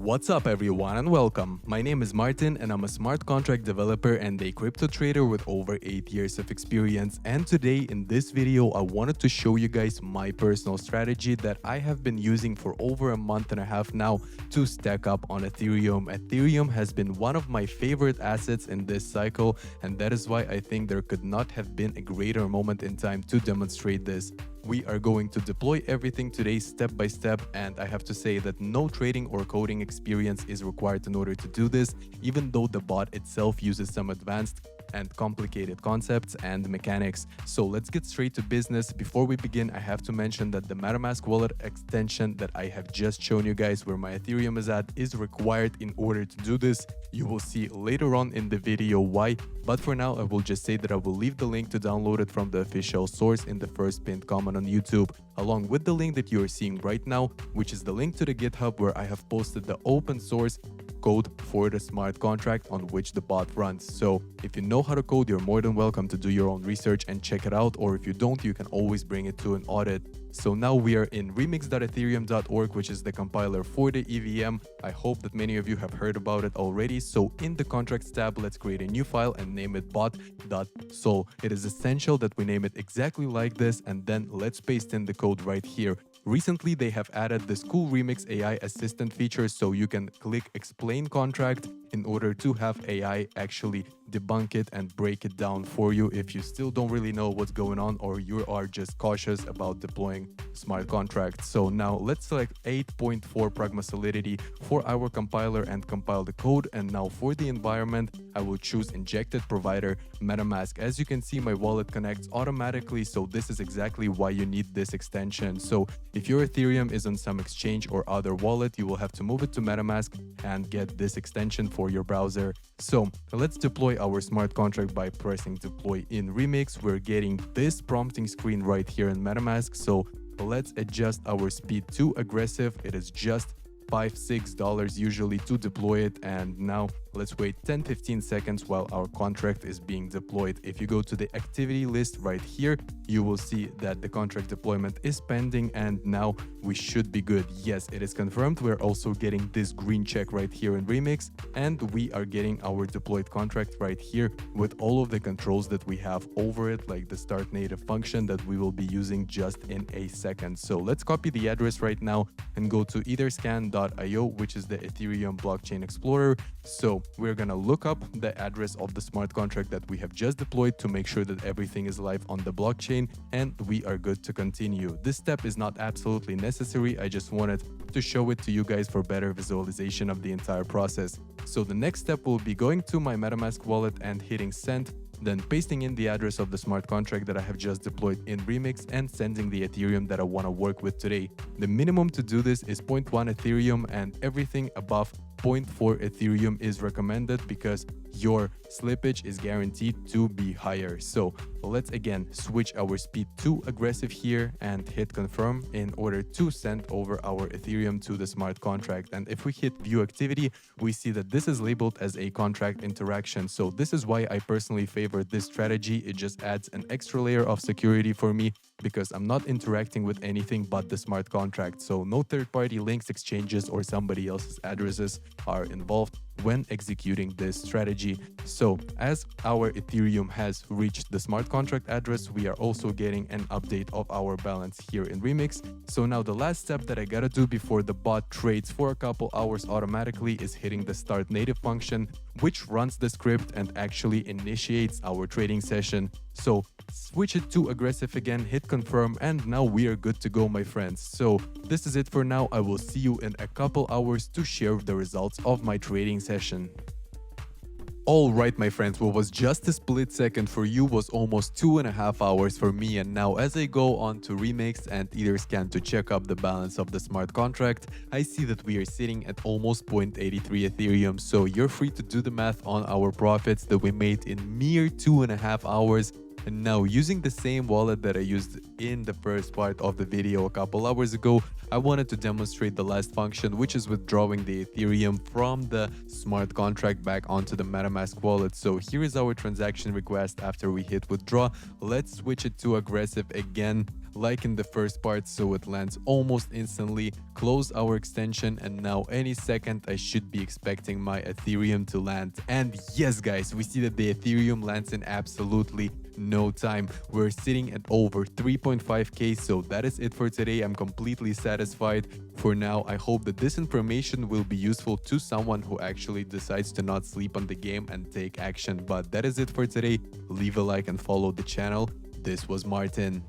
What's up everyone and welcome. My name is Martin and I'm a smart contract developer and a crypto trader with over 8 years of experience, and today in this video I wanted to show you guys my personal strategy that I have been using for over a month and a half now to stack up on Ethereum. Ethereum has been one of my favorite assets in this cycle, and that is why I think there could not have been a greater moment in time to demonstrate this. We are going to deploy everything today step by step, and I have to say that no trading or coding experience is required in order to do this, even though the bot itself uses some advanced and complicated concepts and mechanics. So let's get straight to business. Before we begin, I have to mention that the MetaMask wallet extension that I have just shown you guys where my Ethereum is at is required in order to do this. You will see later on in the video why, but for now I will just say that I will leave the link to download it from the official source in the first pinned comment on YouTube, along with the link that you are seeing right now, which is the link to the GitHub where I have posted the open source code for the smart contract on which the bot runs. So if you know how to code, you're more than welcome to do your own research and check it out, or if you don't, you can always bring it to an audit. So now we are in remix.ethereum.org, which is the compiler for the EVM. I hope that many of you have heard about it already. So in the contracts tab, let's create a new file and name it bot.sol. It is essential that we name it exactly like this, and then let's paste in the code right here. Recently, they have added this cool Remix AI assistant feature, so you can click explain contract in order to have AI actually debunk it and break it down for you if you still don't really know what's going on or you are just cautious about deploying smart contracts. So now let's select 8.4 Pragma Solidity for our compiler and compile the code. And now for the environment, I will choose injected provider MetaMask. As you can see, my wallet connects automatically, so this is exactly why you need this extension. So if your Ethereum is on some exchange or other wallet, you will have to move it to MetaMask and get this extension for your browser. So let's deploy our smart contract by pressing deploy in Remix. We're getting this prompting screen right here in MetaMask. So let's adjust our speed to aggressive. It is just $5-6 usually to deploy it, and now let's wait 10-15 seconds while our contract is being deployed. If you go to the activity list right here, you will see that the contract deployment is pending, and now we should be good. Yes, it is confirmed. We're also getting this green check right here in Remix, and we are getting our deployed contract right here with all of the controls that we have over it, like the start native function that we will be using just in a second. So let's copy the address right now and go to etherscan.io, which is the Ethereum blockchain explorer. So we're gonna look up the address of the smart contract that we have just deployed to make sure that everything is live on the blockchain, and we are good to continue. This step is not absolutely necessary. I just wanted to show it to you guys for better visualization of the entire process. So the next step will be going to my MetaMask wallet and hitting send, then pasting in the address of the smart contract that I have just deployed in Remix and sending the Ethereum that I want to work with today. The minimum to do this is 0.1 Ethereum, and everything above 0.4 Ethereum is recommended because your slippage is guaranteed to be higher. So let's again switch our speed to aggressive here and hit confirm in order to send over our Ethereum to the smart contract. And if we hit view activity, we see that this is labeled as a contract interaction. So this is why I personally favor this strategy. It just adds an extra layer of security for me because I'm not interacting with anything but the smart contract. So no third-party links, exchanges, or somebody else's addresses are involved when executing this strategy. So as our Ethereum has reached the smart contract address, we are also getting an update of our balance here in Remix. So now the last step that I gotta do before the bot trades for a couple hours automatically is hitting the start native function, which runs the script and actually initiates our trading session. So switch it to aggressive again, hit confirm, and now we are good to go, my friends. So this is it for now. I will see you in a couple hours to share the results of my trading session. Alright my friends, what was just a split second for you was almost 2.5 hours for me, and now as I go on to Remix and Etherscan to check up the balance of the smart contract, I see that we are sitting at almost 0.83 Ethereum, so you're free to do the math on our profits that we made in mere 2.5 hours. And now, using the same wallet that I used in the first part of the video a couple hours ago, I wanted to demonstrate the last function, which is withdrawing the Ethereum from the smart contract back onto the MetaMask wallet. So here is our transaction request after we hit withdraw. Let's switch it to aggressive again. like in the first part, so it lands almost instantly. Close our extension, and now any second I should be expecting my Ethereum to land. And yes guys, we see that the Ethereum lands in absolutely no time. We're sitting at over 3.5k, so that is it for today. I'm completely satisfied for now. I hope that this information will be useful to someone who actually decides to not sleep on the game and take action. But that is it for today. Leave a like and follow the channel. This was Martin.